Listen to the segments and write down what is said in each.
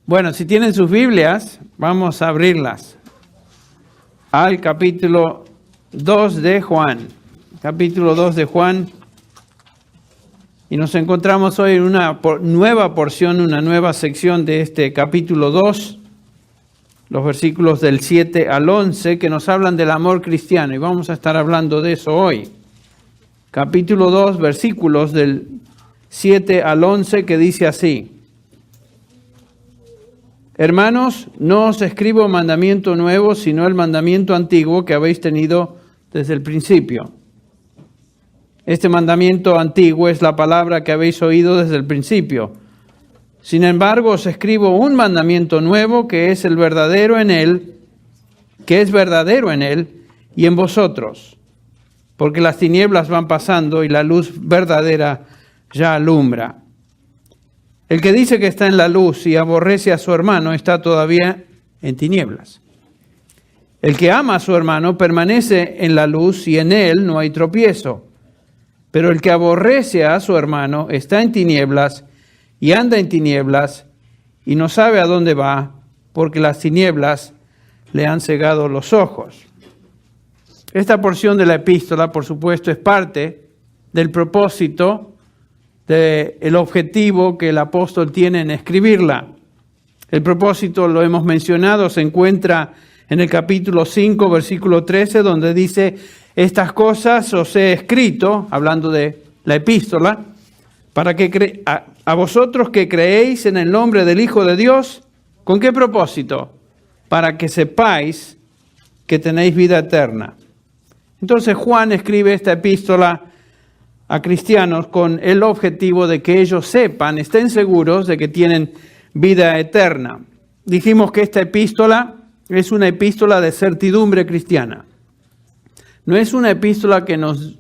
Bueno, si tienen sus Biblias, vamos a abrirlas al capítulo 2 de Juan. Capítulo 2 de Juan. Y nos encontramos hoy en una nueva porción, una nueva sección de este capítulo 2, los versículos del 7 al 11, que nos hablan del amor cristiano. Y vamos a estar hablando de eso hoy. Capítulo 2, versículos del 7 al 11, que dice así: Hermanos, no os escribo mandamiento nuevo, sino el mandamiento antiguo que habéis tenido desde el principio. Este mandamiento antiguo es la palabra que habéis oído desde el principio. Sin embargo, os escribo un mandamiento nuevo que es el verdadero en él, que es verdadero en él y en vosotros, porque las tinieblas van pasando y la luz verdadera ya alumbra. El que dice que está en la luz y aborrece a su hermano está todavía en tinieblas. El que ama a su hermano permanece en la luz y en él no hay tropiezo. Pero el que aborrece a su hermano está en tinieblas y anda en tinieblas y no sabe a dónde va, porque las tinieblas le han cegado los ojos. Esta porción de la epístola, por supuesto, es parte del propósito, del objetivo que el apóstol tiene en escribirla. El propósito, lo hemos mencionado, se encuentra en el capítulo 5, versículo 13, donde dice: estas cosas os he escrito, hablando de la epístola, para que a vosotros que creéis en el nombre del Hijo de Dios. ¿Con qué propósito? Para que sepáis que tenéis vida eterna. Entonces Juan escribe esta epístola a cristianos con el objetivo de que ellos sepan, estén seguros de que tienen vida eterna. Dijimos que esta epístola es una epístola de certidumbre cristiana. No es una epístola que nos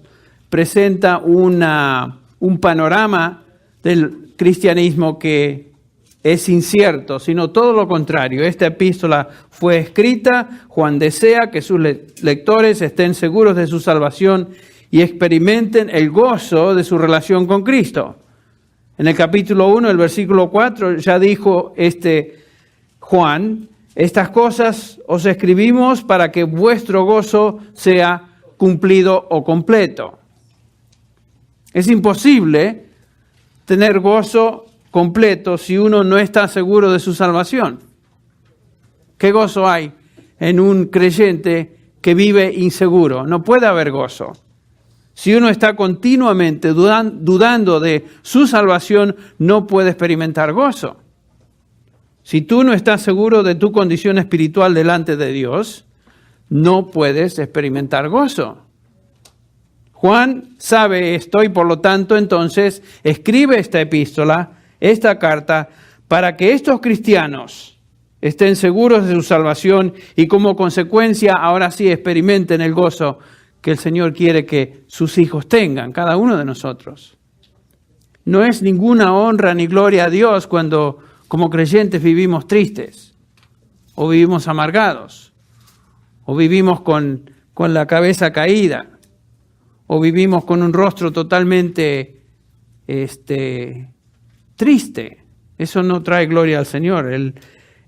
presenta un panorama del cristianismo que es incierto, sino todo lo contrario. Esta epístola fue escrita, Juan desea que sus lectores estén seguros de su salvación y experimenten el gozo de su relación con Cristo. En el capítulo 1, el versículo 4, ya dijo Juan: estas cosas os escribimos para que vuestro gozo sea cumplido o completo. Es imposible tener gozo completo si uno no está seguro de su salvación. ¿Qué gozo hay en un creyente que vive inseguro? No puede haber gozo. Si uno está continuamente dudando de su salvación, no puede experimentar gozo. Si tú no estás seguro de tu condición espiritual delante de Dios, no puedes experimentar gozo. Juan sabe esto y por lo tanto entonces escribe esta epístola, esta carta, para que estos cristianos estén seguros de su salvación y como consecuencia ahora sí experimenten el gozo que el Señor quiere que sus hijos tengan, cada uno de nosotros. No es ninguna honra ni gloria a Dios cuando como creyentes vivimos tristes, o vivimos amargados, o vivimos con la cabeza caída, o vivimos con un rostro totalmente triste. Eso no trae gloria al Señor.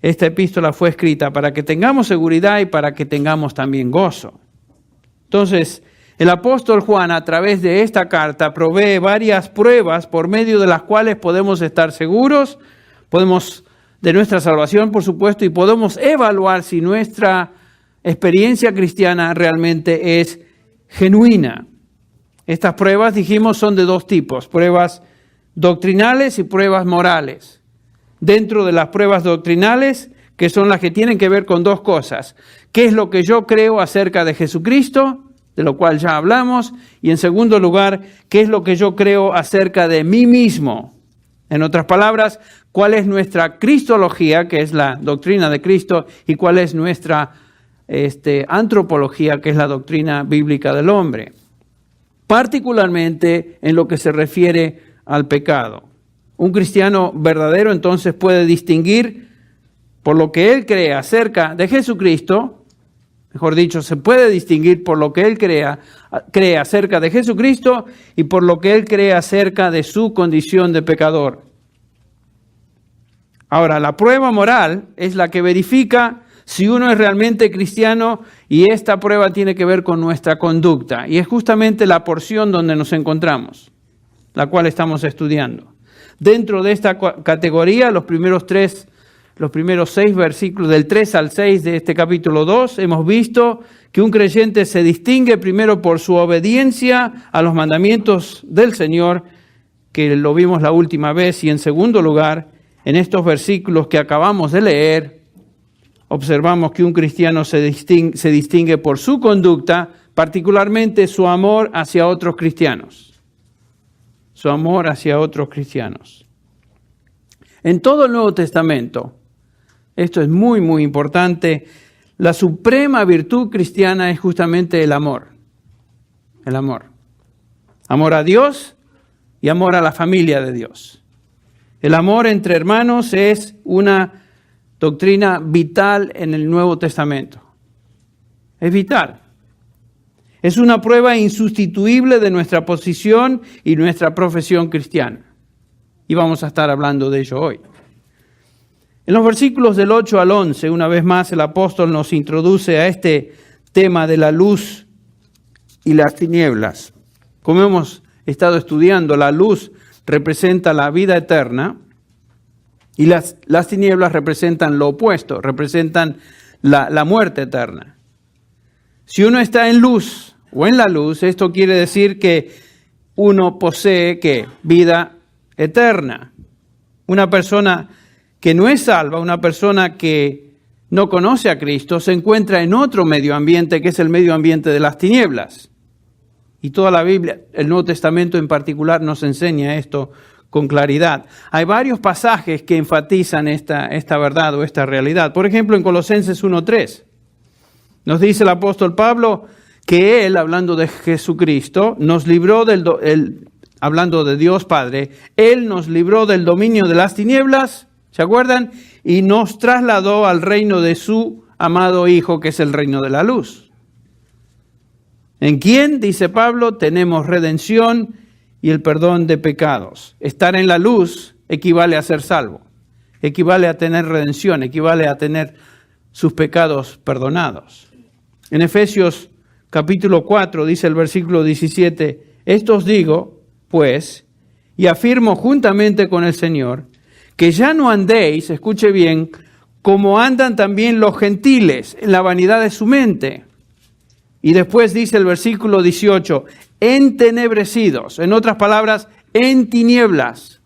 Esta epístola fue escrita para que tengamos seguridad y para que tengamos también gozo. Entonces, el apóstol Juan, a través de esta carta, provee varias pruebas por medio de las cuales podemos estar seguros, de nuestra salvación, por supuesto, y podemos evaluar si nuestra experiencia cristiana realmente es genuina. Estas pruebas, dijimos, son de dos tipos: pruebas doctrinales y pruebas morales. Dentro de las pruebas doctrinales, que son las que tienen que ver con dos cosas: ¿qué es lo que yo creo acerca de Jesucristo?, de lo cual ya hablamos, y en segundo lugar, ¿qué es lo que yo creo acerca de mí mismo? En otras palabras, ¿cuál es nuestra cristología, que es la doctrina de Cristo, y cuál es nuestra antropología, que es la doctrina bíblica del hombre? Particularmente en lo que se refiere al pecado. Un cristiano verdadero entonces puede distinguir por lo que él cree acerca de Jesucristo, mejor dicho, se puede distinguir por lo que él cree acerca de Jesucristo y por lo que él cree acerca de su condición de pecador. Ahora, la prueba moral es la que verifica si uno es realmente cristiano, y esta prueba tiene que ver con nuestra conducta. Y es justamente la porción donde nos encontramos, la cual estamos estudiando. Dentro de esta categoría, los primeros 6 versículos, del 3 al 6 de este capítulo 2, hemos visto que un creyente se distingue primero por su obediencia a los mandamientos del Señor, que lo vimos la última vez, y en segundo lugar, en estos versículos que acabamos de leer, observamos que un cristiano se distingue por su conducta, particularmente su amor hacia otros cristianos. Su amor hacia otros cristianos. En todo el Nuevo Testamento, esto es muy, muy importante, la suprema virtud cristiana es justamente el amor. El amor. Amor a Dios y amor a la familia de Dios. El amor entre hermanos es una doctrina vital en el Nuevo Testamento. Es vital. Es una prueba insustituible de nuestra posición y nuestra profesión cristiana. Y vamos a estar hablando de ello hoy. En los versículos del 8 al 11, una vez más el apóstol nos introduce a este tema de la luz y las tinieblas. Como hemos estado estudiando, la luz representa la vida eterna y las tinieblas representan lo opuesto, representan la muerte eterna. Si uno está en luz o en la luz, esto quiere decir que uno posee ¿qué? Vida eterna. Una persona que no es salva, una persona que no conoce a Cristo, se encuentra en otro medio ambiente que es el medio ambiente de las tinieblas. Y toda la Biblia, el Nuevo Testamento en particular, nos enseña esto con claridad. Hay varios pasajes que enfatizan esta verdad o esta realidad. Por ejemplo, en Colosenses 1:3, nos dice el apóstol Pablo que Él, hablando de Jesucristo, nos libró hablando de Dios Padre, Él nos libró del dominio de las tinieblas, ¿se acuerdan? Y nos trasladó al reino de su amado Hijo, que es el reino de la luz. ¿En quién, dice Pablo, tenemos redención y el perdón de pecados? Estar en la luz equivale a ser salvo, equivale a tener redención, equivale a tener sus pecados perdonados. En Efesios capítulo 4 dice el versículo 17, esto os digo, pues, y afirmo juntamente con el Señor, que ya no andéis, escuche bien, como andan también los gentiles en la vanidad de su mente. Y después dice el versículo 18, entenebrecidos, en otras palabras, en tinieblas,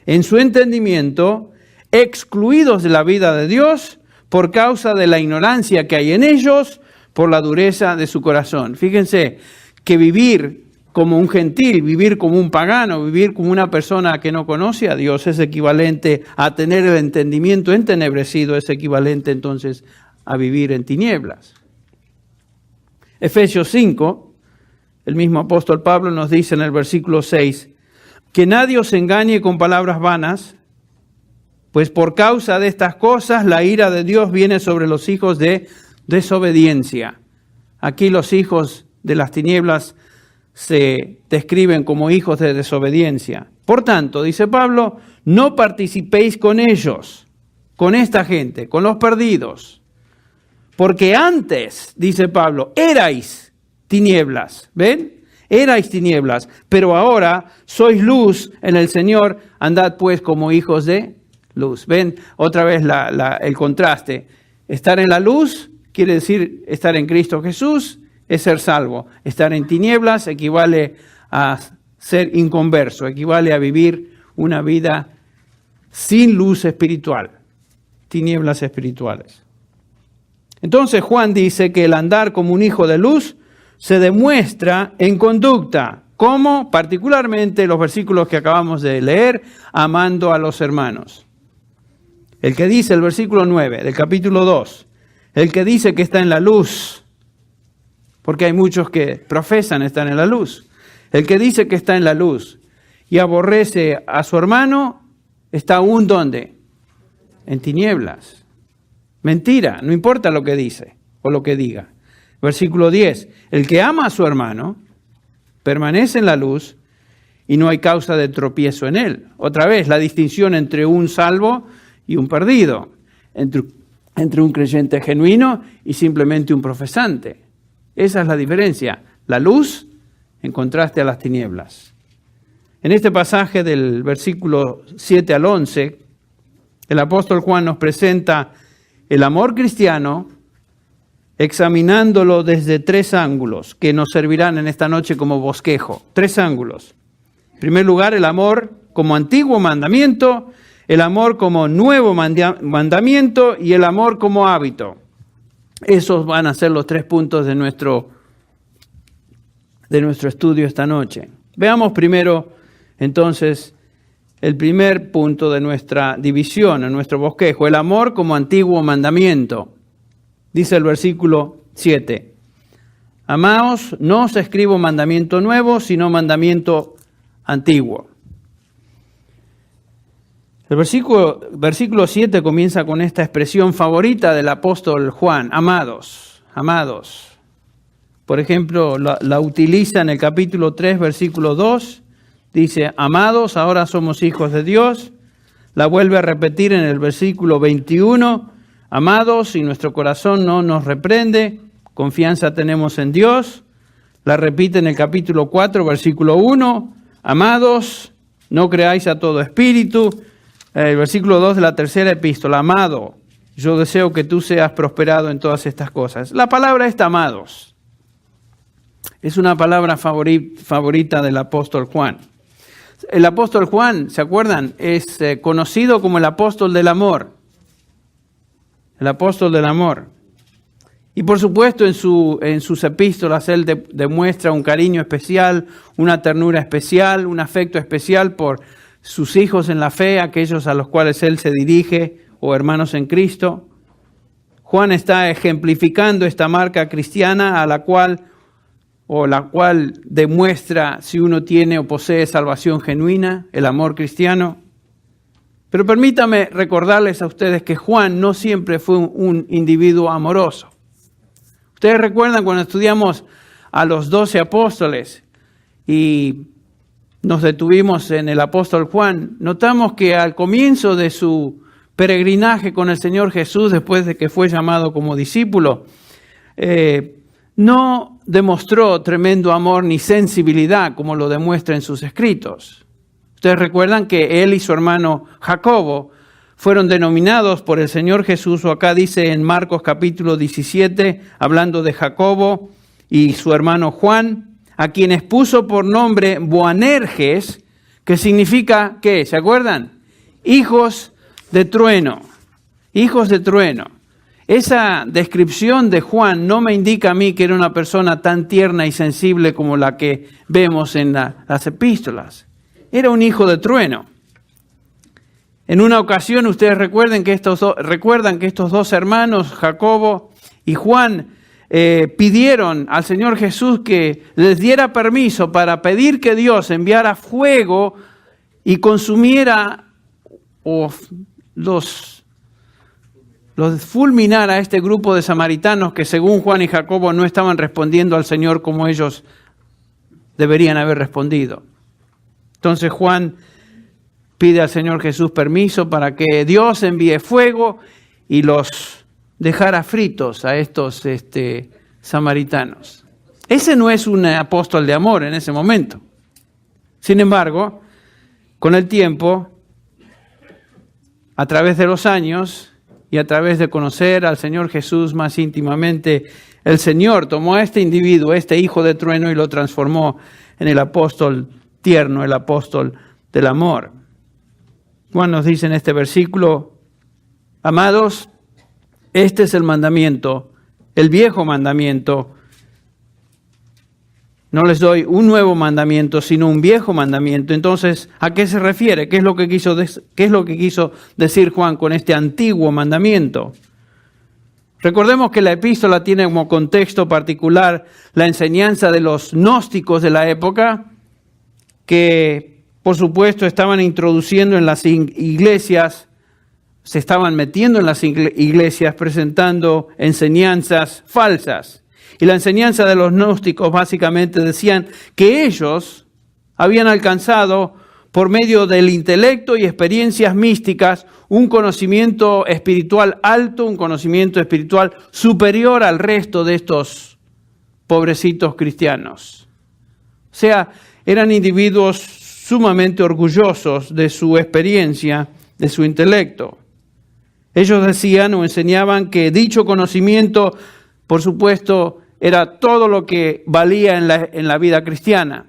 en su entendimiento, excluidos de la vida de Dios por causa de la ignorancia que hay en ellos, por la dureza de su corazón. Fíjense que vivir como un gentil, vivir como un pagano, vivir como una persona que no conoce a Dios es equivalente a tener el entendimiento entenebrecido, es equivalente entonces a vivir en tinieblas. Efesios 5, el mismo apóstol Pablo nos dice en el versículo 6, que nadie os engañe con palabras vanas, pues por causa de estas cosas la ira de Dios viene sobre los hijos de desobediencia. Aquí los hijos de las tinieblas se describen como hijos de desobediencia. Por tanto, dice Pablo, no participéis con ellos, con esta gente, con los perdidos. Porque antes, dice Pablo, erais tinieblas, ¿ven? Erais tinieblas, pero ahora sois luz en el Señor, andad pues como hijos de luz. ¿Ven? Otra vez el contraste. Estar en la luz quiere decir estar en Cristo Jesús, es ser salvo. Estar en tinieblas equivale a ser inconverso, equivale a vivir una vida sin luz espiritual, tinieblas espirituales. Entonces Juan dice que el andar como un hijo de luz se demuestra en conducta, como particularmente los versículos que acabamos de leer, amando a los hermanos. El que dice, el versículo 9 del capítulo 2, el que dice que está en la luz, porque hay muchos que profesan estar en la luz, el que dice que está en la luz y aborrece a su hermano, está aún ¿dónde? En tinieblas. Mentira, no importa lo que dice o lo que diga. Versículo 10, el que ama a su hermano permanece en la luz y no hay causa de tropiezo en él. Otra vez, la distinción entre un salvo y un perdido, entre un creyente genuino y simplemente un profesante. Esa es la diferencia, la luz en contraste a las tinieblas. En este pasaje del versículo 7 al 11, el apóstol Juan nos presenta el amor cristiano examinándolo desde 3 ángulos que nos servirán en esta noche como bosquejo. 3 ángulos. En primer lugar, el amor como antiguo mandamiento, el amor como nuevo mandamiento y el amor como hábito. Esos van a ser los 3 puntos de nuestro estudio esta noche. Veamos primero, entonces, el primer punto de nuestra división, en nuestro bosquejo, el amor como antiguo mandamiento. Dice el versículo 7, amaos, no os escribo mandamiento nuevo, sino mandamiento antiguo. El versículo 7 comienza con esta expresión favorita del apóstol Juan, amados, amados. Por ejemplo, la utiliza en el capítulo 3, versículo 2, dice, amados, ahora somos hijos de Dios. La vuelve a repetir en el versículo 21, amados, y nuestro corazón no nos reprende, confianza tenemos en Dios. La repite en el capítulo 4, versículo 1, amados, no creáis a todo espíritu. El versículo 2 de la tercera epístola, amado, yo deseo que tú seas prosperado en todas estas cosas. La palabra esta, amados, es una palabra favorita del apóstol Juan. El apóstol Juan, ¿se acuerdan? Es conocido como el apóstol del amor. El apóstol del amor. Y por supuesto en sus epístolas él demuestra un cariño especial, una ternura especial, un afecto especial por sus hijos en la fe, aquellos a los cuales él se dirige, o hermanos en Cristo. Juan está ejemplificando esta marca cristiana a la cual demuestra si uno tiene o posee salvación genuina, el amor cristiano. Pero permítame recordarles a ustedes que Juan no siempre fue un individuo amoroso. Ustedes recuerdan cuando estudiamos a los 12 apóstoles y nos detuvimos en el apóstol Juan, notamos que al comienzo de su peregrinaje con el Señor Jesús, después de que fue llamado como discípulo, no demostró tremendo amor ni sensibilidad como lo demuestra en sus escritos. Ustedes recuerdan que él y su hermano Jacobo fueron denominados por el Señor Jesús, o acá dice en Marcos capítulo 17, hablando de Jacobo y su hermano Juan, a quienes puso por nombre Boanerges, que significa, ¿qué? ¿Se acuerdan? Hijos de trueno, hijos de trueno. Esa descripción de Juan no me indica a mí que era una persona tan tierna y sensible como la que vemos en las epístolas. Era un hijo de trueno. En una ocasión ustedes recuerdan que estos 2 hermanos, Jacobo y Juan, pidieron al Señor Jesús que les diera permiso para pedir que Dios enviara fuego y consumiera o los fulminara a este grupo de samaritanos que según Juan y Jacobo no estaban respondiendo al Señor como ellos deberían haber respondido. Entonces Juan pide al Señor Jesús permiso para que Dios envíe fuego y los dejara fritos a estos samaritanos. Ese no es un apóstol de amor en ese momento. Sin embargo, con el tiempo, a través de los años y a través de conocer al Señor Jesús más íntimamente, el Señor tomó a este individuo, este hijo de trueno, y lo transformó en el apóstol tierno, el apóstol del amor. Juan nos dice en este versículo, amados, este es el mandamiento, el viejo mandamiento. No les doy un nuevo mandamiento, sino un viejo mandamiento. Entonces, ¿a qué se refiere? ¿Qué es lo que quiso decir Juan con este antiguo mandamiento? Recordemos que la epístola tiene como contexto particular la enseñanza de los gnósticos de la época, que por supuesto estaban introduciendo en las iglesias, se estaban metiendo en las iglesias presentando enseñanzas falsas. Y la enseñanza de los gnósticos básicamente decían que ellos habían alcanzado por medio del intelecto y experiencias místicas, un conocimiento espiritual alto, un conocimiento espiritual superior al resto de estos pobrecitos cristianos. O sea, eran individuos sumamente orgullosos de su experiencia, de su intelecto. Ellos decían o enseñaban que dicho conocimiento, por supuesto, era todo lo que valía en la vida cristiana.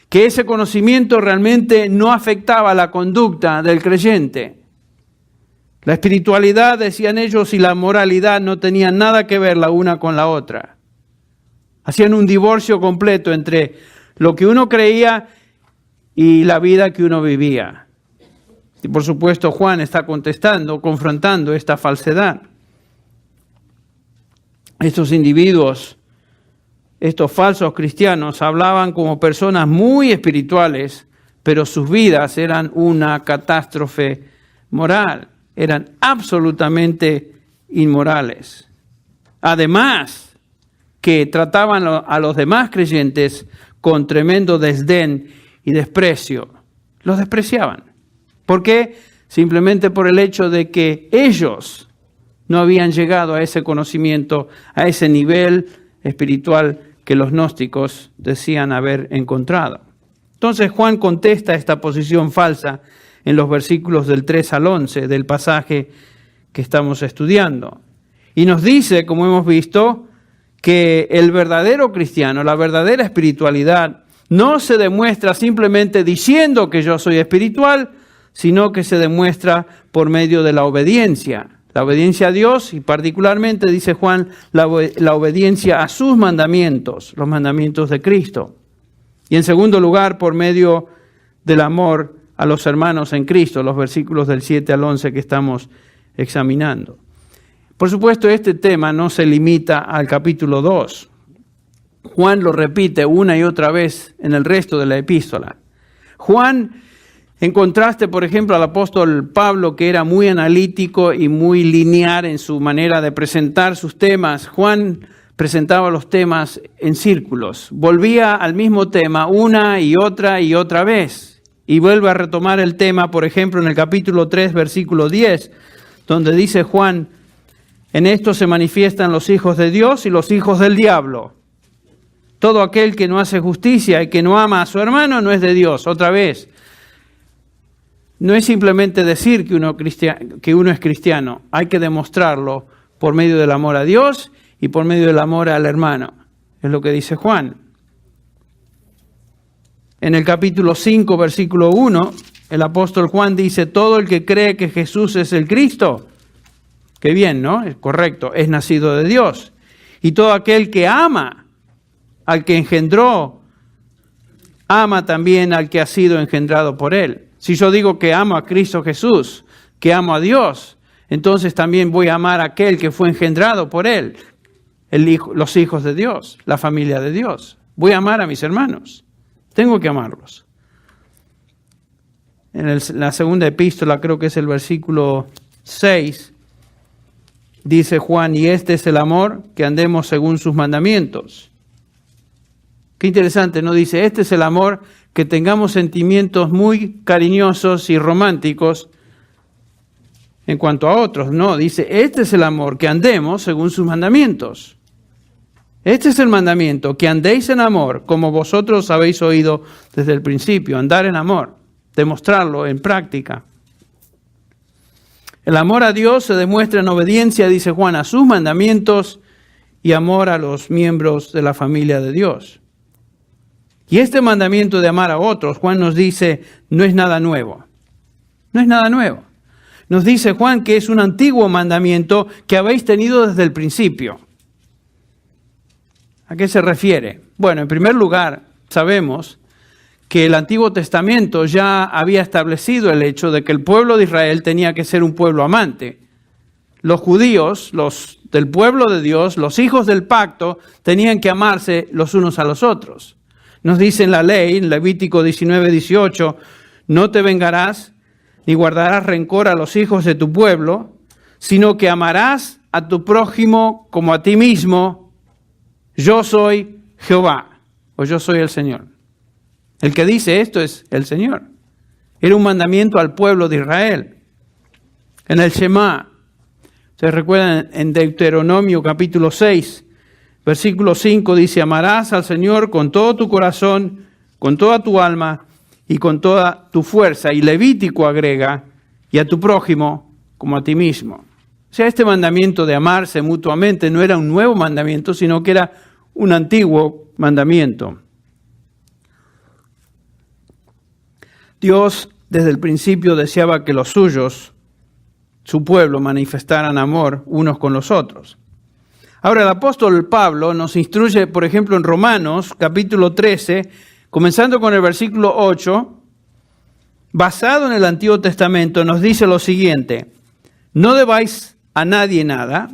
Que ese conocimiento realmente no afectaba la conducta del creyente. La espiritualidad, decían ellos, y la moralidad no tenían nada que ver la una con la otra. Hacían un divorcio completo entre lo que uno creía y la vida que uno vivía. Y por supuesto Juan está contestando, confrontando esta falsedad. Estos individuos, estos falsos cristianos, hablaban como personas muy espirituales, pero sus vidas eran una catástrofe moral, eran absolutamente inmorales. Además, que trataban a los demás creyentes con tremendo desdén y desprecio. Los despreciaban. ¿Por qué? Simplemente por el hecho de que ellos no habían llegado a ese conocimiento, a ese nivel espiritual que los gnósticos decían haber encontrado. Entonces Juan contesta esta posición falsa en los versículos del 3 al 11 del pasaje que estamos estudiando. Y nos dice, como hemos visto, que el verdadero cristiano, la verdadera espiritualidad, no se demuestra simplemente diciendo que yo soy espiritual, sino que se demuestra por medio de la obediencia. La obediencia a Dios y particularmente, dice Juan, la obediencia a sus mandamientos, los mandamientos de Cristo. Y en segundo lugar, por medio del amor a los hermanos en Cristo, los versículos del 7 al 11 que estamos examinando. Por supuesto, este tema no se limita al capítulo 2. Juan lo repite una y otra vez en el resto de la epístola. Juan, en contraste, por ejemplo, al apóstol Pablo, que era muy analítico y muy lineal en su manera de presentar sus temas, Juan presentaba los temas en círculos. Volvía al mismo tema una y otra vez. Y vuelve a retomar el tema, por ejemplo, en el capítulo 3, versículo 10, donde dice Juan: en esto se manifiestan los hijos de Dios y los hijos del diablo. Todo aquel que no hace justicia y que no ama a su hermano no es de Dios. Otra vez, no es simplemente decir que uno es cristiano, hay que demostrarlo por medio del amor a Dios y por medio del amor al hermano. Es lo que dice Juan. En el capítulo 5, versículo 1, el apóstol Juan dice: todo el que cree que Jesús es el Cristo, qué bien, ¿no? Es correcto, es nacido de Dios. Y todo aquel que ama al que engendró, ama también al que ha sido engendrado por él. Si yo digo que amo a Cristo Jesús, que amo a Dios, entonces también voy a amar a aquel que fue engendrado por él, los hijos de Dios, la familia de Dios. Voy a amar a mis hermanos. Tengo que amarlos. En la segunda epístola, creo que es el versículo 6, dice Juan: y este es el amor, que andemos según sus mandamientos. Qué interesante, ¿no? Dice, este es el amor, que tengamos sentimientos muy cariñosos y románticos en cuanto a otros. No, dice, este es el amor, que andemos según sus mandamientos. Este es el mandamiento, que andéis en amor, como vosotros habéis oído desde el principio. Andar en amor, demostrarlo en práctica. El amor a Dios se demuestra en obediencia, dice Juan, a sus mandamientos y amor a los miembros de la familia de Dios. Y este mandamiento de amar a otros, Juan nos dice, no es nada nuevo. No es nada nuevo. Nos dice Juan que es un antiguo mandamiento que habéis tenido desde el principio. ¿A qué se refiere? Bueno, en primer lugar, sabemos que el Antiguo Testamento ya había establecido el hecho de que el pueblo de Israel tenía que ser un pueblo amante. Los judíos, los del pueblo de Dios, los hijos del pacto, tenían que amarse los unos a los otros. Nos dice en la ley, en Levítico 19:18, no te vengarás ni guardarás rencor a los hijos de tu pueblo, sino que amarás a tu prójimo como a ti mismo. Yo soy Jehová, o yo soy el Señor. El que dice esto es el Señor. Era un mandamiento al pueblo de Israel. En el Shema, ustedes recuerdan en Deuteronomio capítulo 6, versículo 5 dice: amarás al Señor con todo tu corazón, con toda tu alma y con toda tu fuerza. Y Levítico agrega: y a tu prójimo como a ti mismo. O sea, este mandamiento de amarse mutuamente no era un nuevo mandamiento, sino que era un antiguo mandamiento. Dios desde el principio deseaba que los suyos, su pueblo, manifestaran amor unos con los otros. Ahora el apóstol Pablo nos instruye, por ejemplo, en Romanos capítulo 13, comenzando con el versículo 8, basado en el Antiguo Testamento, nos dice lo siguiente: no debáis a nadie nada,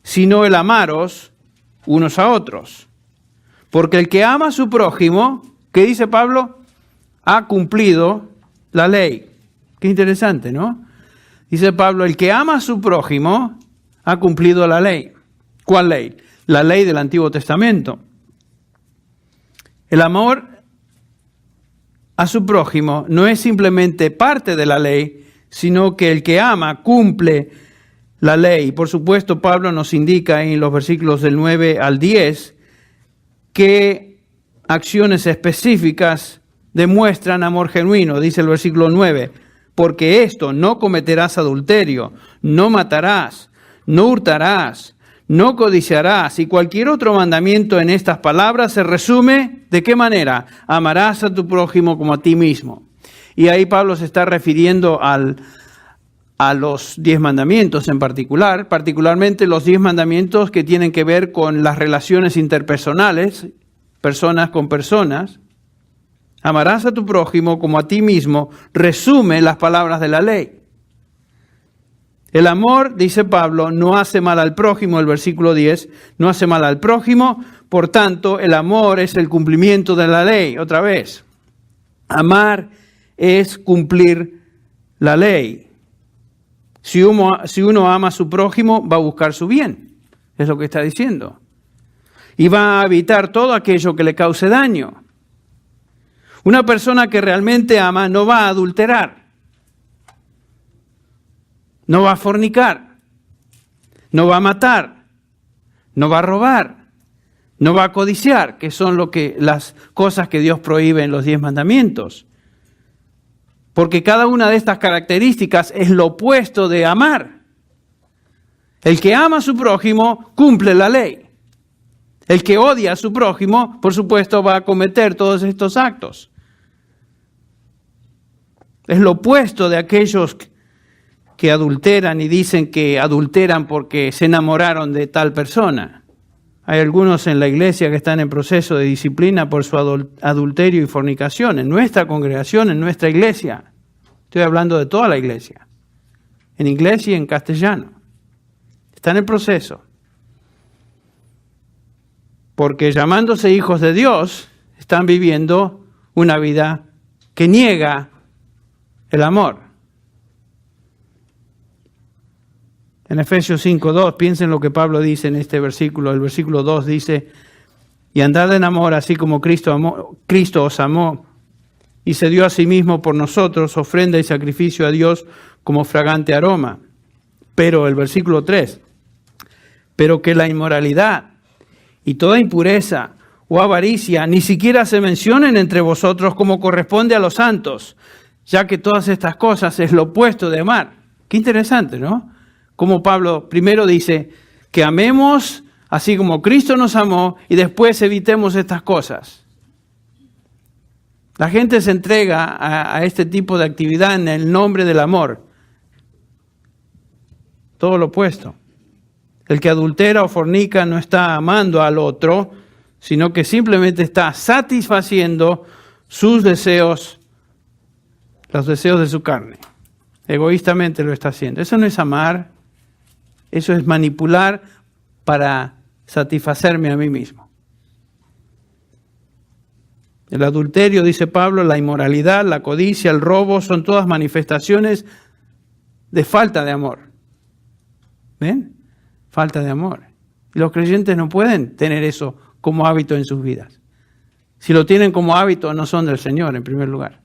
sino el amaros unos a otros. Porque el que ama a su prójimo, ¿qué dice Pablo? Ha cumplido la ley. Qué interesante, ¿no? Dice Pablo, el que ama a su prójimo ha cumplido la ley. ¿Cuál ley? La ley del Antiguo Testamento. El amor a su prójimo no es simplemente parte de la ley, sino que el que ama cumple la ley. Por supuesto, Pablo nos indica en los versículos del 9 al 10 qué acciones específicas demuestran amor genuino. Dice el versículo 9, porque esto: no cometerás adulterio, no matarás, no hurtarás, no codiciarás, y cualquier otro mandamiento en estas palabras se resume, ¿de qué manera? Amarás a tu prójimo como a ti mismo. Y ahí Pablo se está refiriendo a los 10 mandamientos en particular, particularmente los 10 mandamientos que tienen que ver con las relaciones interpersonales, personas con personas. Amarás a tu prójimo como a ti mismo, resume las palabras de la ley. El amor, dice Pablo, no hace mal al prójimo, el versículo 10, no hace mal al prójimo, por tanto, el amor es el cumplimiento de la ley. Otra vez, amar es cumplir la ley. Si uno ama a su prójimo, va a buscar su bien, es lo que está diciendo. Y va a evitar todo aquello que le cause daño. Una persona que realmente ama no va a adulterar, no va a fornicar, no va a matar, no va a robar, no va a codiciar, que son las cosas que Dios prohíbe en los 10 mandamientos. Porque cada una de estas características es lo opuesto de amar. El que ama a su prójimo cumple la ley. El que odia a su prójimo, por supuesto, va a cometer todos estos actos. Es lo opuesto de aquellos que adulteran y dicen que adulteran porque se enamoraron de tal persona. Hay algunos en la iglesia que están en proceso de disciplina por su adulterio y fornicación. En nuestra congregación, en nuestra iglesia. Estoy hablando de toda la iglesia. En inglés y en castellano. Están en proceso. Porque llamándose hijos de Dios, están viviendo una vida que niega el amor. En Efesios 5:2, piensen lo que Pablo dice en este versículo. El versículo 2 dice: y andad en amor, así como Cristo os amó y se dio a sí mismo por nosotros, ofrenda y sacrificio a Dios como fragante aroma. Pero el versículo 3, pero que la inmoralidad y toda impureza o avaricia ni siquiera se mencionen entre vosotros como corresponde a los santos, ya que todas estas cosas es lo opuesto de amar. Qué interesante, ¿no? Como Pablo primero dice que amemos así como Cristo nos amó y después evitemos estas cosas. La gente se entrega a este tipo de actividad en el nombre del amor. Todo lo opuesto. El que adultera o fornica no está amando al otro, sino que simplemente está satisfaciendo sus deseos, los deseos de su carne. Egoístamente lo está haciendo. Eso no es amar. Eso es manipular para satisfacerme a mí mismo. El adulterio, dice Pablo, la inmoralidad, la codicia, el robo, son todas manifestaciones de falta de amor. ¿Ven? Falta de amor. Y los creyentes no pueden tener eso como hábito en sus vidas. Si lo tienen como hábito, no son del Señor, en primer lugar.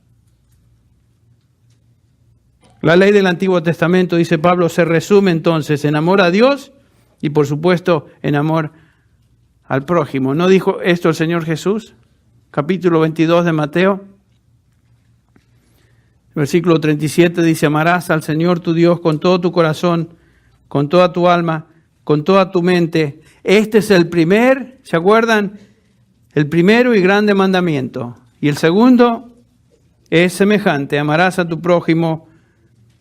La ley del Antiguo Testamento, dice Pablo, se resume entonces en amor a Dios y por supuesto en amor al prójimo. ¿No dijo esto el Señor Jesús? Capítulo 22 de Mateo. Versículo 37 dice, amarás al Señor tu Dios con todo tu corazón, con toda tu alma, con toda tu mente. Este es el primer, ¿se acuerdan? El primero y grande mandamiento. Y el segundo es semejante, amarás a tu prójimo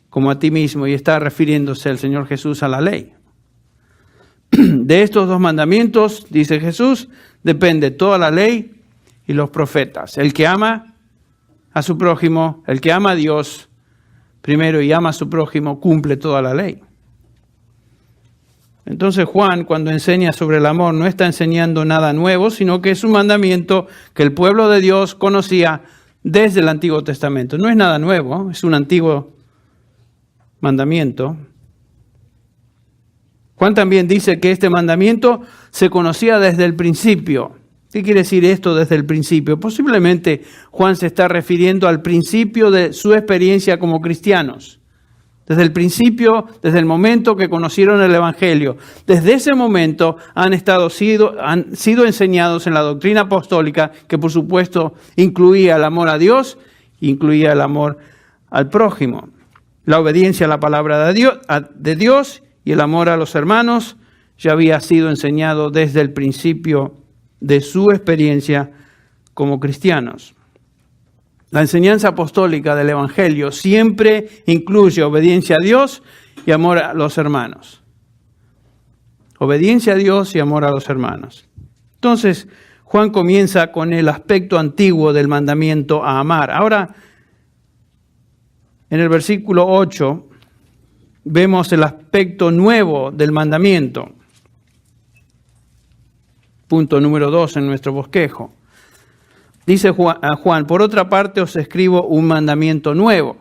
como a ti mismo. Y está refiriéndose el Señor Jesús a la ley. De estos dos mandamientos, dice Jesús, depende toda la ley y los profetas. El que ama a su prójimo, el que ama a Dios primero y ama a su prójimo, cumple toda la ley. Entonces Juan, cuando enseña sobre el amor, no está enseñando nada nuevo, sino que es un mandamiento que el pueblo de Dios conocía desde el Antiguo Testamento. No es nada nuevo, es un antiguo mandamiento. Juan también dice que este mandamiento se conocía desde el principio. ¿Qué quiere decir esto desde el principio? Posiblemente Juan se está refiriendo al principio de su experiencia como cristianos. Desde el principio, desde el momento que conocieron el Evangelio. Desde ese momento han sido enseñados en la doctrina apostólica, que por supuesto incluía el amor a Dios, incluía el amor al prójimo. La obediencia a la palabra de Dios y el amor a los hermanos ya había sido enseñado desde el principio de su experiencia como cristianos. La enseñanza apostólica del Evangelio siempre incluye obediencia a Dios y amor a los hermanos. Obediencia a Dios y amor a los hermanos. Entonces, Juan comienza con el aspecto antiguo del mandamiento a amar. Ahora, en el versículo 8, vemos el aspecto nuevo del mandamiento. Punto número 2 en nuestro bosquejo. Dice Juan, por otra parte os escribo un mandamiento nuevo.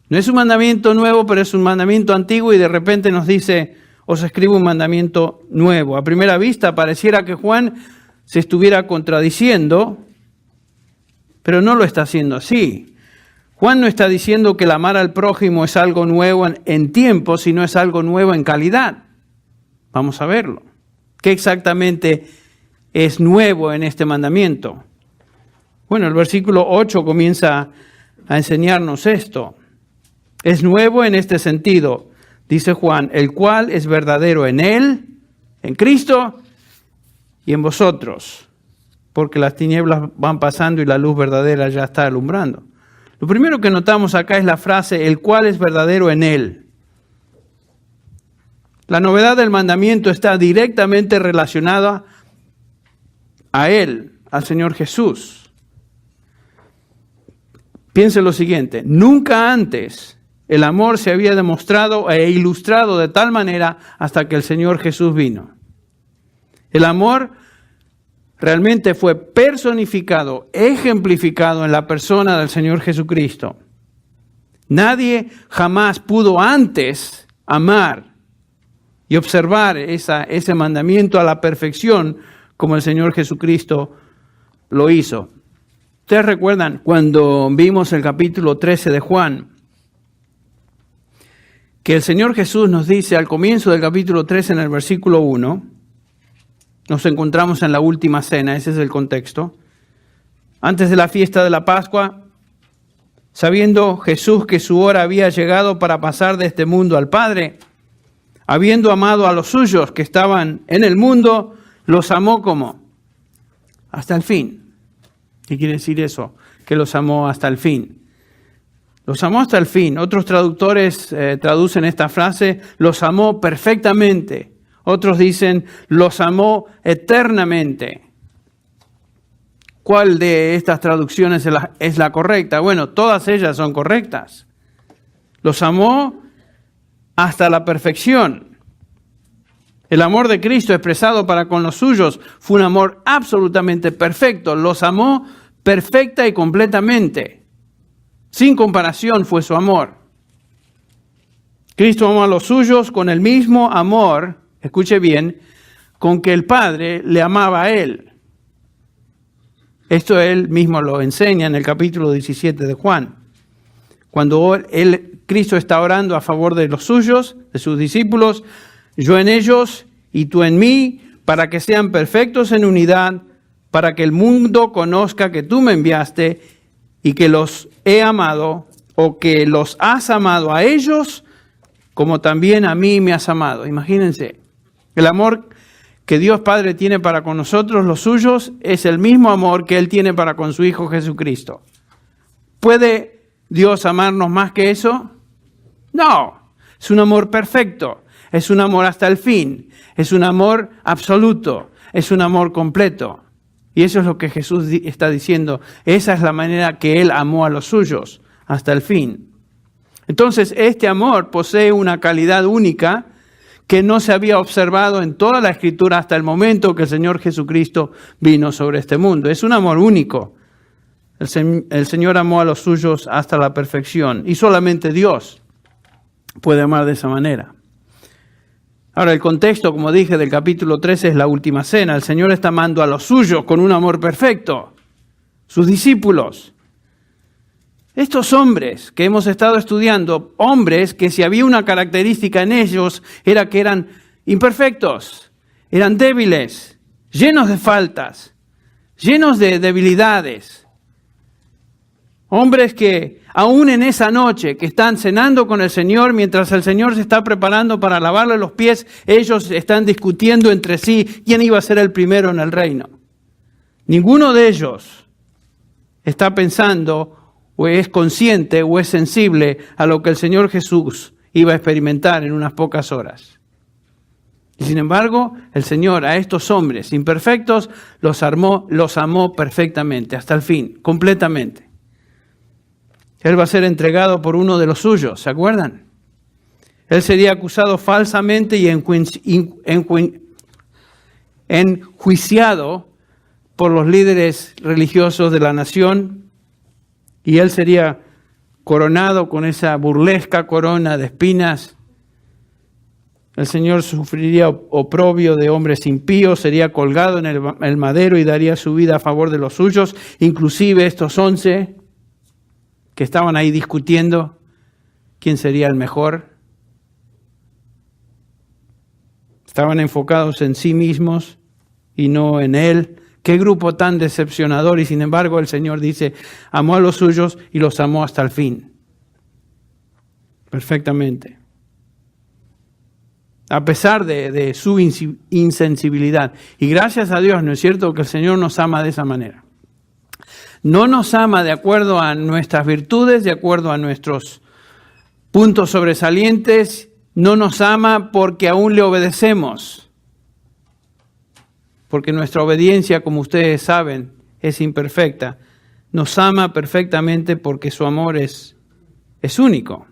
No es un mandamiento nuevo, pero es un mandamiento antiguo y de repente nos dice, os escribo un mandamiento nuevo. A primera vista pareciera que Juan se estuviera contradiciendo, pero no lo está haciendo así. Juan no está diciendo que el amar al prójimo es algo nuevo en tiempo, sino es algo nuevo en calidad. Vamos a verlo. ¿Qué exactamente es nuevo en este mandamiento? Bueno, el versículo 8 comienza a enseñarnos esto. Es nuevo en este sentido, dice Juan, el cual es verdadero en Él, en Cristo y en vosotros, porque las tinieblas van pasando y la luz verdadera ya está alumbrando. Lo primero que notamos acá es la frase, el cual es verdadero en Él. La novedad del mandamiento está directamente relacionada a Él, al Señor Jesús. Piense lo siguiente, nunca antes el amor se había demostrado e ilustrado de tal manera hasta que el Señor Jesús vino. El amor realmente fue personificado, ejemplificado en la persona del Señor Jesucristo. Nadie jamás pudo antes amar y observar ese mandamiento a la perfección como el Señor Jesucristo lo hizo. Ustedes recuerdan cuando vimos el capítulo 13 de Juan, que el Señor Jesús nos dice al comienzo del capítulo 13 en el versículo 1, nos encontramos en la última cena, ese es el contexto, antes de la fiesta de la Pascua, sabiendo Jesús que su hora había llegado para pasar de este mundo al Padre, habiendo amado a los suyos que estaban en el mundo, los amó como hasta el fin. ¿Qué quiere decir eso? Que los amó hasta el fin. Los amó hasta el fin. Otros traductores traducen esta frase, los amó perfectamente. Otros dicen, los amó eternamente. ¿Cuál de estas traducciones es la correcta? Bueno, todas ellas son correctas. Los amó hasta la perfección. El amor de Cristo expresado para con los suyos fue un amor absolutamente perfecto. Los amó perfecta y completamente. Sin comparación fue su amor. Cristo amó a los suyos con el mismo amor, escuche bien, con que el Padre le amaba a Él. Esto Él mismo lo enseña en el capítulo 17 de Juan. Cuando Cristo está orando a favor de los suyos, de sus discípulos, yo en ellos y tú en mí, para que sean perfectos en unidad, para que el mundo conozca que tú me enviaste y que los he amado, o que los has amado a ellos, como también a mí me has amado. Imagínense, el amor que Dios Padre tiene para con nosotros, los suyos, es el mismo amor que Él tiene para con su Hijo Jesucristo. ¿Puede Dios amarnos más que eso? No, es un amor perfecto, es un amor hasta el fin, es un amor absoluto, es un amor completo. Y eso es lo que Jesús está diciendo. Esa es la manera que Él amó a los suyos hasta el fin. Entonces, este amor posee una calidad única que no se había observado en toda la Escritura hasta el momento que el Señor Jesucristo vino sobre este mundo. Es un amor único. El Señor amó a los suyos hasta la perfección y solamente Dios puede amar de esa manera. Ahora, el contexto, como dije, del capítulo 13 es la última cena. El Señor está amando a los suyos con un amor perfecto, sus discípulos. Estos hombres que hemos estado estudiando, hombres que si había una característica en ellos era que eran imperfectos, eran débiles, llenos de faltas, llenos de debilidades. Hombres que aún en esa noche que están cenando con el Señor, mientras el Señor se está preparando para lavarle los pies, ellos están discutiendo entre sí quién iba a ser el primero en el reino. Ninguno de ellos está pensando o es consciente o es sensible a lo que el Señor Jesús iba a experimentar en unas pocas horas. Y sin embargo, el Señor a estos hombres imperfectos los amó perfectamente, hasta el fin, completamente. Él va a ser entregado por uno de los suyos, ¿se acuerdan? Él sería acusado falsamente y enjuiciado por los líderes religiosos de la nación, y él sería coronado con esa burlesca corona de espinas. El Señor sufriría oprobio de hombres impíos, sería colgado en el madero y daría su vida a favor de los suyos, inclusive estos 11 que estaban ahí discutiendo quién sería el mejor. Estaban enfocados en sí mismos y no en Él. Qué grupo tan decepcionador, y sin embargo el Señor dice, amó a los suyos y los amó hasta el fin. Perfectamente. A pesar de su insensibilidad. Y gracias a Dios, ¿no es cierto?, que el Señor nos ama de esa manera. No nos ama de acuerdo a nuestras virtudes, de acuerdo a nuestros puntos sobresalientes. No nos ama porque aún le obedecemos. Porque nuestra obediencia, como ustedes saben, es imperfecta. Nos ama perfectamente porque su amor es único.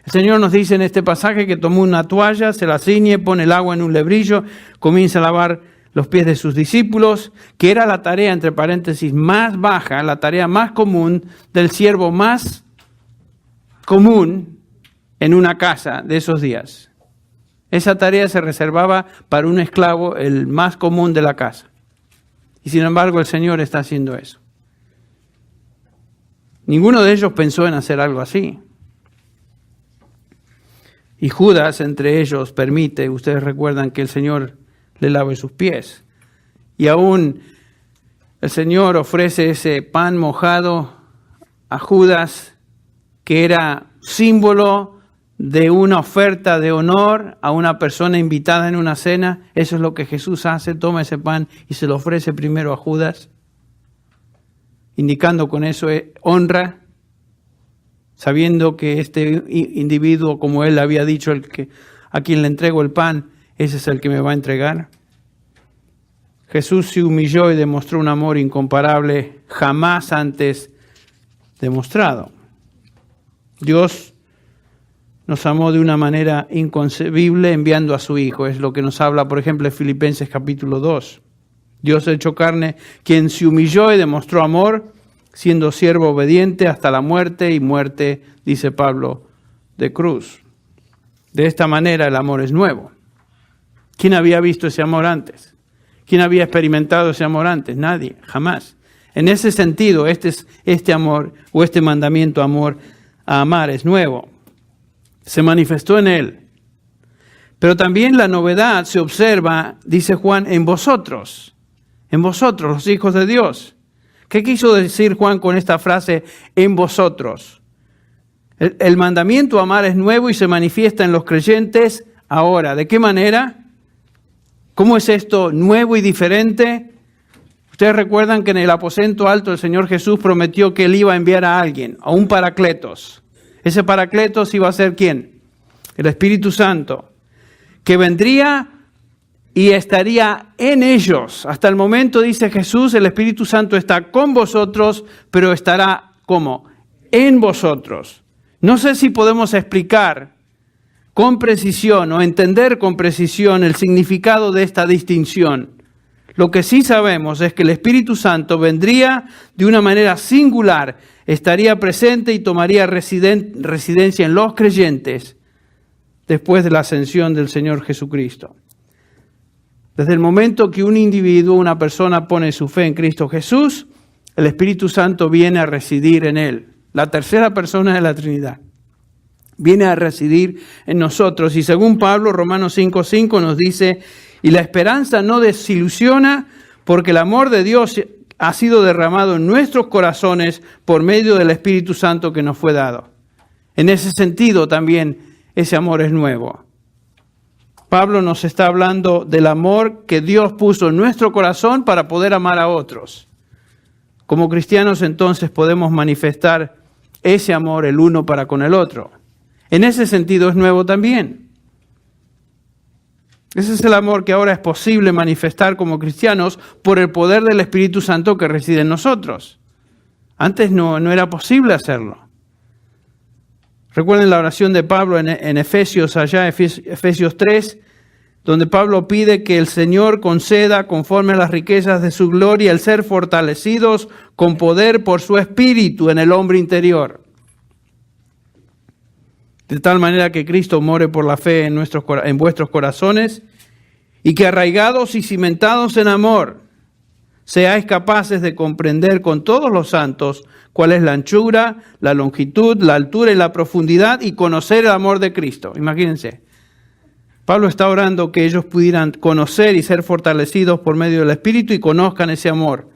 El Señor nos dice en este pasaje que tomó una toalla, se la ciñe, pone el agua en un lebrillo, comienza a lavar los pies de sus discípulos, que era la tarea, entre paréntesis, más baja, la tarea más común del siervo más común en una casa de esos días. Esa tarea se reservaba para un esclavo, el más común de la casa. Y sin embargo el Señor está haciendo eso. Ninguno de ellos pensó en hacer algo así. Y Judas, entre ellos, permite, ustedes recuerdan que el Señor le lave sus pies. Y aún el Señor ofrece ese pan mojado a Judas, que era símbolo de una oferta de honor a una persona invitada en una cena. Eso es lo que Jesús hace, toma ese pan y se lo ofrece primero a Judas, indicando con eso honra, sabiendo que este individuo, como él había dicho, el que a quien le entrego el pan, ese es el que me va a entregar. Jesús se humilló y demostró un amor incomparable, jamás antes demostrado. Dios nos amó de una manera inconcebible enviando a su Hijo. Es lo que nos habla, por ejemplo, en Filipenses capítulo 2. Dios hecho carne, quien se humilló y demostró amor, siendo siervo obediente hasta la muerte, y muerte, dice Pablo, de cruz. De esta manera el amor es nuevo. ¿Quién había visto ese amor antes? ¿Quién había experimentado ese amor antes? Nadie, jamás. En ese sentido, este amor o este mandamiento amor a amar es nuevo. Se manifestó en él. Pero también la novedad se observa, dice Juan, en vosotros, los hijos de Dios. ¿Qué quiso decir Juan con esta frase, en vosotros? El mandamiento a amar es nuevo y se manifiesta en los creyentes ahora. ¿De qué manera? ¿Cómo es esto nuevo y diferente? Ustedes recuerdan que en el aposento alto el Señor Jesús prometió que Él iba a enviar a alguien, a un paracletos. Ese paracletos iba a ser ¿quién? El Espíritu Santo, que vendría y estaría en ellos. Hasta el momento, dice Jesús, el Espíritu Santo está con vosotros, pero estará ¿cómo? En vosotros. No sé si podemos explicar con precisión o entender con precisión el significado de esta distinción. Lo que sí sabemos es que el Espíritu Santo vendría de una manera singular, estaría presente y tomaría residencia en los creyentes después de la ascensión del Señor Jesucristo. Desde el momento que un individuo, una persona pone su fe en Cristo Jesús, el Espíritu Santo viene a residir en él. La tercera persona de la Trinidad viene a residir en nosotros. Y según Pablo, Romanos 5:5 nos dice, y la esperanza no desilusiona porque el amor de Dios ha sido derramado en nuestros corazones por medio del Espíritu Santo que nos fue dado. En ese sentido también ese amor es nuevo. Pablo nos está hablando del amor que Dios puso en nuestro corazón para poder amar a otros. Como cristianos entonces podemos manifestar ese amor el uno para con el otro. En ese sentido es nuevo también. Ese es el amor que ahora es posible manifestar como cristianos por el poder del Espíritu Santo que reside en nosotros. Antes no era posible hacerlo. Recuerden la oración de Pablo en Efesios, Efesios 3, donde Pablo pide que el Señor conceda, conforme a las riquezas de su gloria, el ser fortalecidos con poder por su Espíritu en el hombre interior. De tal manera que Cristo more por la fe en vuestros corazones y que arraigados y cimentados en amor, seáis capaces de comprender con todos los santos cuál es la anchura, la longitud, la altura y la profundidad y conocer el amor de Cristo. Imagínense. Pablo está orando que ellos pudieran conocer y ser fortalecidos por medio del Espíritu y conozcan ese amor.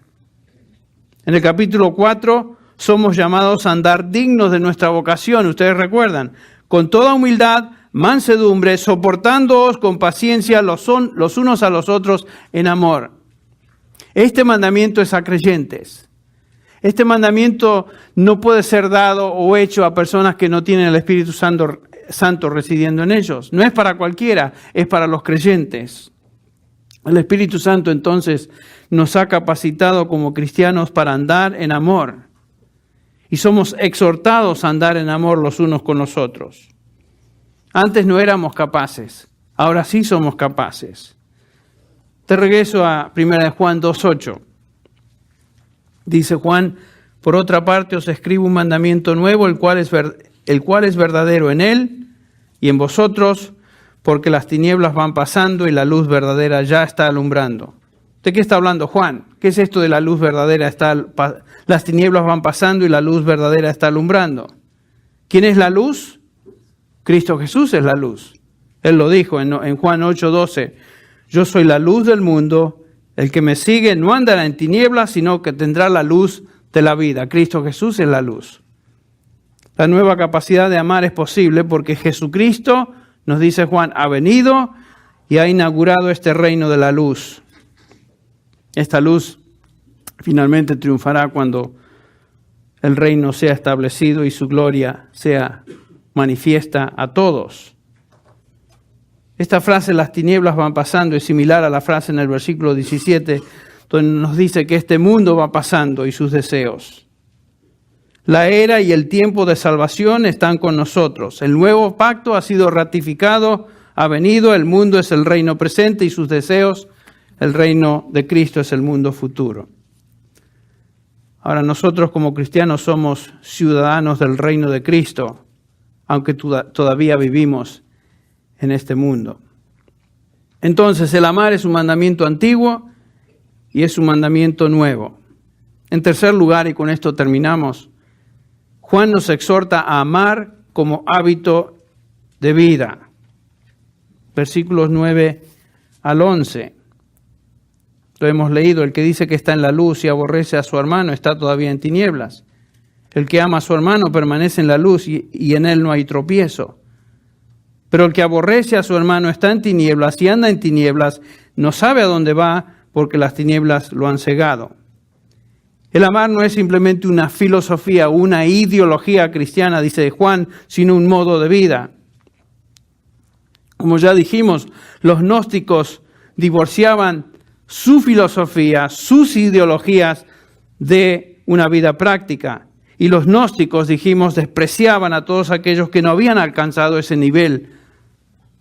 En el capítulo 4 somos llamados a andar dignos de nuestra vocación, ustedes recuerdan, con toda humildad, mansedumbre, soportándoos con paciencia los unos a los otros en amor. Este mandamiento es a creyentes. Este mandamiento no puede ser dado o hecho a personas que no tienen el Espíritu Santo residiendo en ellos. No es para cualquiera, es para los creyentes. El Espíritu Santo entonces nos ha capacitado como cristianos para andar en amor. Y somos exhortados a andar en amor los unos con los otros. Antes no éramos capaces, ahora sí somos capaces. Te regreso a 1 Juan 2:8. Dice Juan, por otra parte os escribo un mandamiento nuevo, el cual es verdadero en él y en vosotros, porque las tinieblas van pasando y la luz verdadera ya está alumbrando. ¿De qué está hablando Juan? ¿Qué es esto de la luz verdadera? Las tinieblas van pasando y la luz verdadera está alumbrando. ¿Quién es la luz? Cristo Jesús es la luz. Él lo dijo en Juan 8:12. Yo soy la luz del mundo. El que me sigue no andará en tinieblas, sino que tendrá la luz de la vida. Cristo Jesús es la luz. La nueva capacidad de amar es posible porque Jesucristo, nos dice Juan, ha venido y ha inaugurado este reino de la luz. Esta luz finalmente triunfará cuando el reino sea establecido y su gloria sea manifiesta a todos. Esta frase, las tinieblas van pasando, es similar a la frase en el versículo 17, donde nos dice que este mundo va pasando y sus deseos. La era y el tiempo de salvación están con nosotros. El nuevo pacto ha sido ratificado, ha venido, el mundo es el reino presente y sus deseos, el reino de Cristo es el mundo futuro. Ahora nosotros como cristianos somos ciudadanos del reino de Cristo, aunque todavía vivimos en este mundo. Entonces el amar es un mandamiento antiguo y es un mandamiento nuevo. En tercer lugar, y con esto terminamos, Juan nos exhorta a amar como hábito de vida. Versículos 9 al 11. Lo hemos leído, el que dice que está en la luz y aborrece a su hermano está todavía en tinieblas. El que ama a su hermano permanece en la luz y en él no hay tropiezo. Pero el que aborrece a su hermano está en tinieblas y anda en tinieblas, no sabe a dónde va porque las tinieblas lo han cegado. El amar no es simplemente una filosofía o una ideología cristiana, dice Juan, sino un modo de vida. Como ya dijimos, los gnósticos divorciaban su filosofía, sus ideologías de una vida práctica. Y los gnósticos, dijimos, despreciaban a todos aquellos que no habían alcanzado ese nivel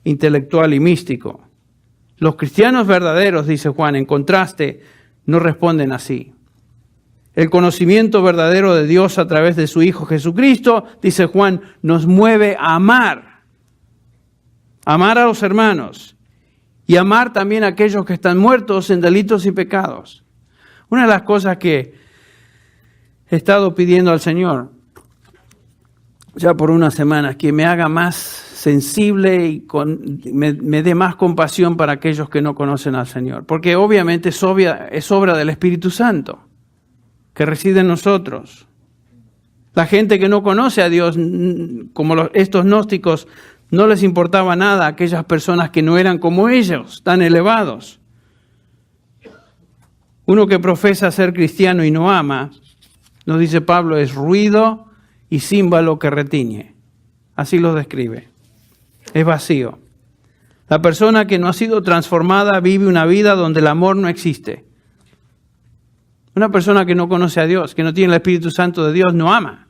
intelectual y místico. Los cristianos verdaderos, dice Juan, en contraste, no responden así. El conocimiento verdadero de Dios a través de su Hijo Jesucristo, dice Juan, nos mueve a amar. Amar a los hermanos y amar también a aquellos que están muertos en delitos y pecados. Una de las cosas que he estado pidiendo al Señor ya por unas semanas, que me haga más sensible y me dé más compasión para aquellos que no conocen al Señor. Porque obviamente es obra del Espíritu Santo que reside en nosotros. La gente que no conoce a Dios, como estos gnósticos, no les importaba nada a aquellas personas que no eran como ellos, tan elevados. Uno que profesa ser cristiano y no ama, nos dice Pablo, es ruido y címbalo que retiñe. Así lo describe. Es vacío. La persona que no ha sido transformada vive una vida donde el amor no existe. Una persona que no conoce a Dios, que no tiene el Espíritu Santo de Dios, no ama.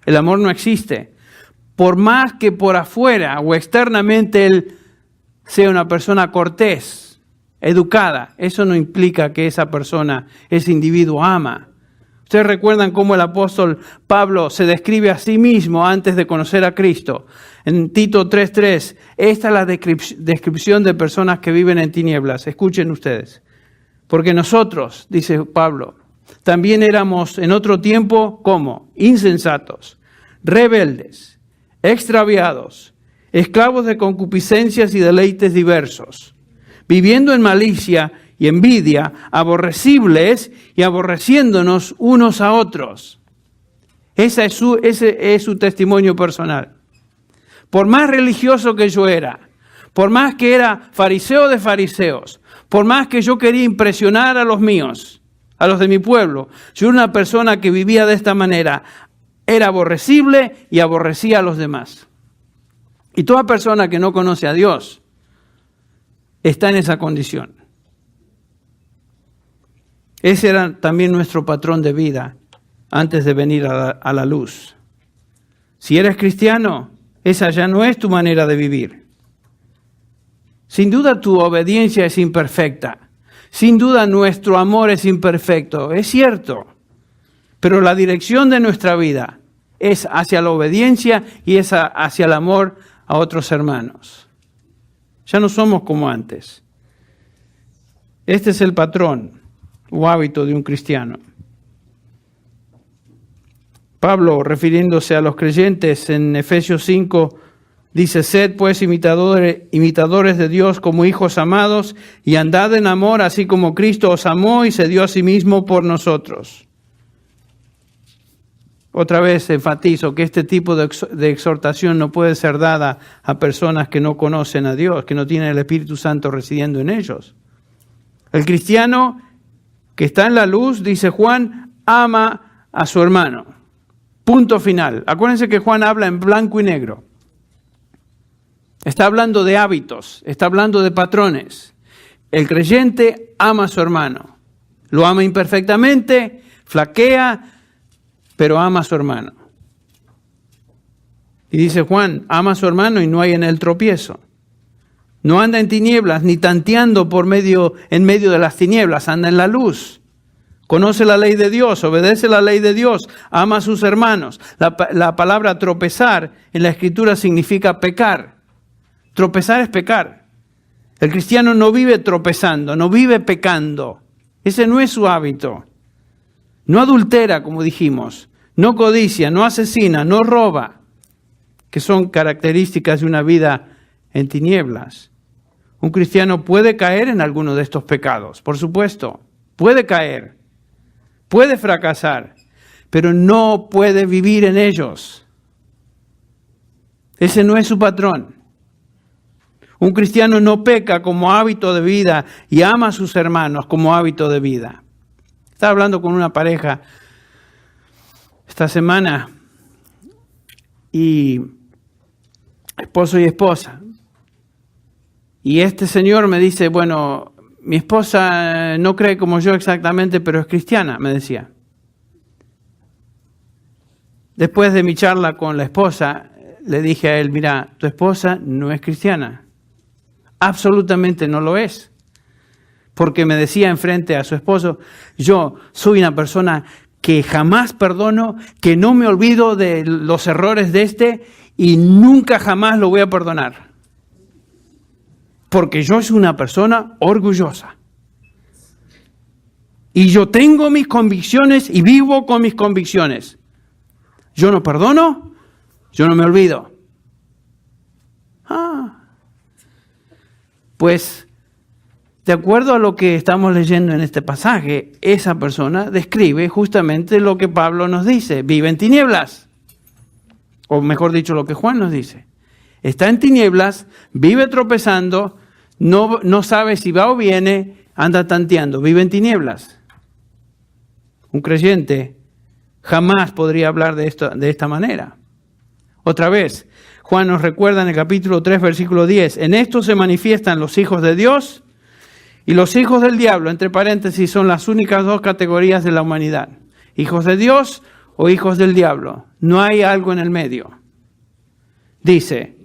El amor no existe. Por más que por afuera o externamente él sea una persona cortés, educada, eso no implica que esa persona, ese individuo ama. Ustedes recuerdan cómo el apóstol Pablo se describe a sí mismo antes de conocer a Cristo. En Tito 3:3, esta es la descripción de personas que viven en tinieblas. Escuchen ustedes. Porque nosotros, dice Pablo, también éramos en otro tiempo, ¿cómo? Insensatos, rebeldes, extraviados, esclavos de concupiscencias y deleites diversos, viviendo en malicia y envidia, aborrecibles y aborreciéndonos unos a otros. Ese es su testimonio personal. Por más religioso que yo era, por más que era fariseo de fariseos, por más que yo quería impresionar a los míos, a los de mi pueblo, yo era una persona que vivía de esta manera, era aborrecible y aborrecía a los demás. Y toda persona que no conoce a Dios está en esa condición. Ese era también nuestro patrón de vida antes de venir a la luz. Si eres cristiano, esa ya no es tu manera de vivir. Sin duda tu obediencia es imperfecta. Sin duda nuestro amor es imperfecto, es cierto. Pero la dirección de nuestra vida es hacia la obediencia y es hacia el amor a otros hermanos. Ya no somos como antes. Este es el patrón o hábito de un cristiano. Pablo, refiriéndose a los creyentes en Efesios 5, dice, sed pues imitadores de Dios como hijos amados y andad en amor así como Cristo os amó y se dio a sí mismo por nosotros. Otra vez enfatizo que este tipo de exhortación no puede ser dada a personas que no conocen a Dios, que no tienen el Espíritu Santo residiendo en ellos. El cristiano que está en la luz, dice Juan, ama a su hermano. Punto final. Acuérdense que Juan habla en blanco y negro. Está hablando de hábitos, está hablando de patrones. El creyente ama a su hermano. Lo ama imperfectamente, flaquea, pero ama a su hermano. Y dice Juan, ama a su hermano y no hay en él tropiezo. No anda en tinieblas ni tanteando en medio de las tinieblas, anda en la luz. Conoce la ley de Dios, obedece la ley de Dios, ama a sus hermanos. La palabra tropezar en la Escritura significa pecar. Tropezar es pecar. El cristiano no vive tropezando, no vive pecando. Ese no es su hábito. No adultera, como dijimos, no codicia, no asesina, no roba, que son características de una vida en tinieblas. Un cristiano puede caer en alguno de estos pecados, por supuesto, puede caer, puede fracasar, pero no puede vivir en ellos. Ese no es su patrón. Un cristiano no peca como hábito de vida y ama a sus hermanos como hábito de vida. Estaba hablando con una pareja esta semana y esposo y esposa. Y este señor me dice, bueno, mi esposa no cree como yo exactamente, pero es cristiana, me decía. Después de mi charla con la esposa, le dije a él, mira, tu esposa no es cristiana. Absolutamente no lo es. Porque me decía enfrente a su esposo, yo soy una persona que jamás perdono, que no me olvido de los errores de este y nunca jamás lo voy a perdonar. Porque yo soy una persona orgullosa. Y yo tengo mis convicciones y vivo con mis convicciones. Yo no perdono, yo no me olvido. Pues, de acuerdo a lo que estamos leyendo en este pasaje, esa persona describe justamente lo que Pablo nos dice. Vive en tinieblas. O mejor dicho, lo que Juan nos dice. Está en tinieblas, vive tropezando, no sabe si va o viene, anda tanteando, vive en tinieblas. Un creyente jamás podría hablar de esta manera. Otra vez, Juan nos recuerda en el capítulo 3, versículo 10, en esto se manifiestan los hijos de Dios y los hijos del diablo, entre paréntesis, son las únicas dos categorías de la humanidad. Hijos de Dios o hijos del diablo. No hay algo en el medio. Dice,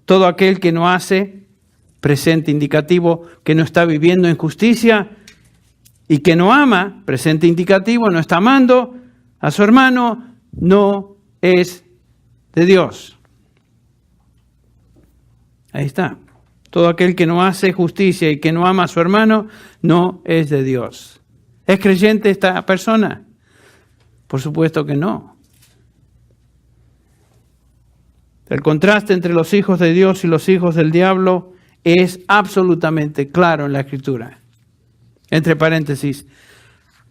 todo aquel que no hace, presente indicativo, que no está viviendo en justicia, y que no ama, presente indicativo, no está amando a su hermano, no es de Dios. Ahí está. Todo aquel que no hace justicia y que no ama a su hermano, no es de Dios. ¿Es creyente esta persona? Por supuesto que no. El contraste entre los hijos de Dios y los hijos del diablo es absolutamente claro en la Escritura. Entre paréntesis,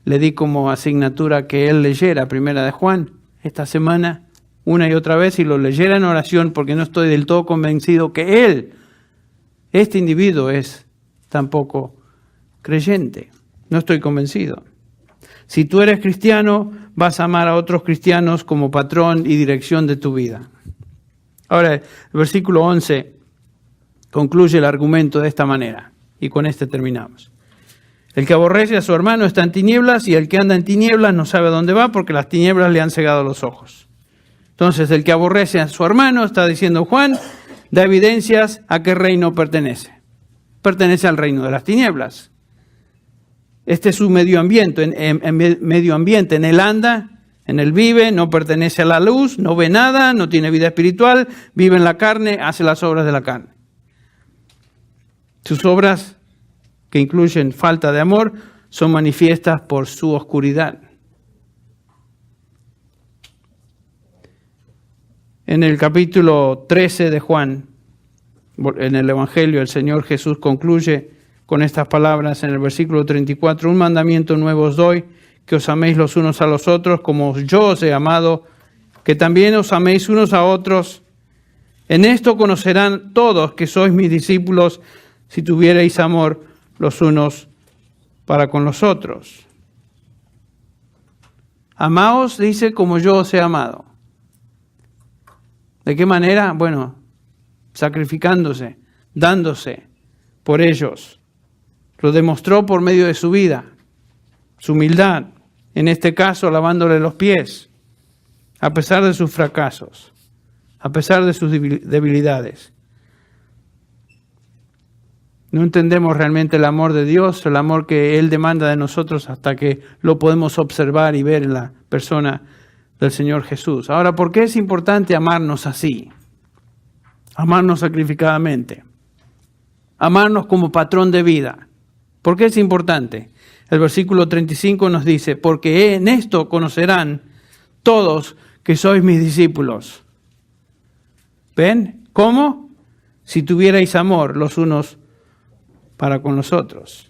le di como asignatura que él leyera Primera de Juan esta semana una y otra vez y lo leyera en oración porque no estoy del todo convencido que este individuo es tampoco creyente. No estoy convencido. Si tú eres cristiano, vas a amar a otros cristianos como patrón y dirección de tu vida. Ahora, el versículo 11 concluye el argumento de esta manera y con este terminamos. El que aborrece a su hermano está en tinieblas y el que anda en tinieblas no sabe a dónde va porque las tinieblas le han cegado los ojos. Entonces, el que aborrece a su hermano, está diciendo Juan, da evidencias a qué reino pertenece. Pertenece al reino de las tinieblas. Este es su medio ambiente, medio ambiente. En él anda, en él vive, no pertenece a la luz, no ve nada, no tiene vida espiritual, vive en la carne, hace las obras de la carne. Sus obras, que incluyen falta de amor, son manifiestas por su oscuridad. En el capítulo 13 de Juan, en el Evangelio, el Señor Jesús concluye con estas palabras en el versículo 34, un mandamiento nuevo os doy, que os améis los unos a los otros, como yo os he amado, que también os améis unos a otros. En esto conocerán todos que sois mis discípulos, si tuvierais amor los unos para con los otros. Amaos, dice, como yo os he amado. ¿De qué manera? Bueno, sacrificándose, dándose por ellos. Lo demostró por medio de su vida, su humildad, en este caso lavándole los pies, a pesar de sus fracasos, a pesar de sus debilidades. No entendemos realmente el amor de Dios, el amor que Él demanda de nosotros hasta que lo podemos observar y ver en la persona del Señor Jesús. Ahora, ¿por qué es importante amarnos así? Amarnos sacrificadamente. Amarnos como patrón de vida. ¿Por qué es importante? El versículo 35 nos dice, porque en esto conocerán todos que sois mis discípulos. ¿Ven? ¿Cómo? Si tuvierais amor los unos para con los otros.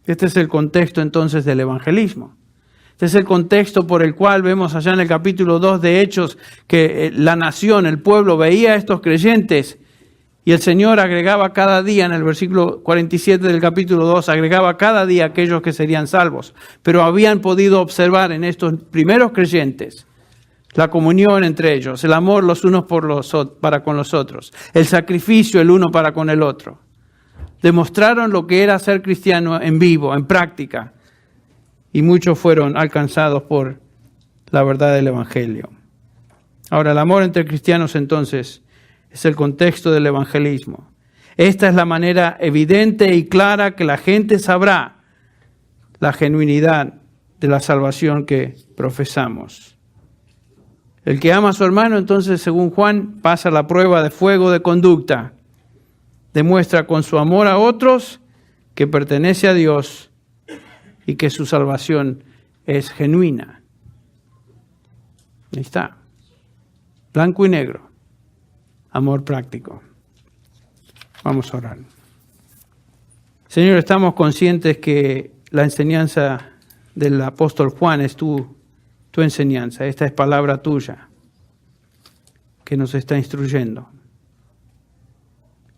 Este es el contexto entonces del evangelismo. Este es el contexto por el cual vemos allá en el capítulo 2 de Hechos que la nación, el pueblo, veía a estos creyentes y el Señor agregaba cada día, en el versículo 47 del capítulo 2, agregaba cada día aquellos que serían salvos. Pero habían podido observar en estos primeros creyentes la comunión entre ellos, el amor los unos para con los otros, el sacrificio el uno para con el otro. Demostraron lo que era ser cristiano en vivo, en práctica. Y muchos fueron alcanzados por la verdad del Evangelio. Ahora, el amor entre cristianos entonces es el contexto del evangelismo. Esta es la manera evidente y clara que la gente sabrá la genuinidad de la salvación que profesamos. El que ama a su hermano, entonces, según Juan, pasa la prueba de fuego de conducta. Demuestra con su amor a otros que pertenece a Dios y que su salvación es genuina. Ahí está. Blanco y negro. Amor práctico. Vamos a orar. Señor, estamos conscientes que la enseñanza del apóstol Juan es tu enseñanza. Esta es palabra tuya que nos está instruyendo.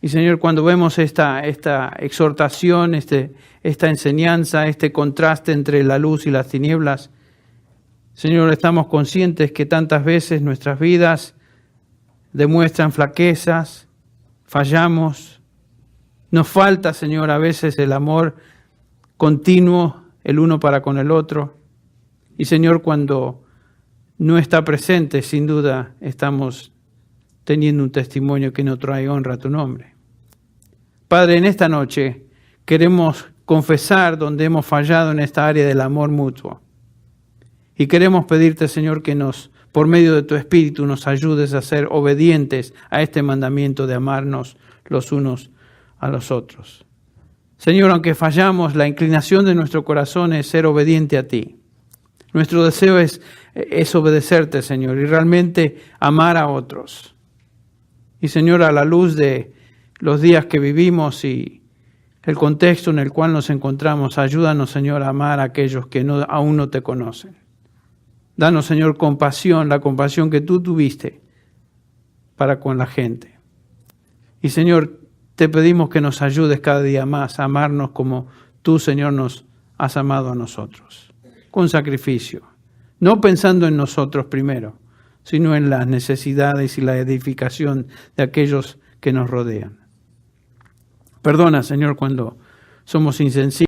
Y Señor, cuando vemos esta exhortación, esta enseñanza, este contraste entre la luz y las tinieblas, Señor, estamos conscientes que tantas veces nuestras vidas demuestran flaquezas, fallamos, nos falta, Señor, a veces el amor continuo, el uno para con el otro. Y Señor, cuando no está presente, sin duda, estamos teniendo un testimonio que no trae honra a tu nombre. Padre, en esta noche queremos confesar donde hemos fallado en esta área del amor mutuo. Y queremos pedirte, Señor, que por medio de tu Espíritu, nos ayudes a ser obedientes a este mandamiento de amarnos los unos a los otros. Señor, aunque fallamos, la inclinación de nuestro corazón es ser obediente a ti. Nuestro deseo es obedecerte, Señor, y realmente amar a otros. Y Señor, a la luz de los días que vivimos y el contexto en el cual nos encontramos, ayúdanos, Señor, a amar a aquellos que aún no te conocen. Danos, Señor, compasión, la compasión que tú tuviste para con la gente. Y Señor, te pedimos que nos ayudes cada día más a amarnos como tú, Señor, nos has amado a nosotros, con sacrificio, no pensando en nosotros primero, sino en las necesidades y la edificación de aquellos que nos rodean. Perdona, Señor, cuando somos insensibles.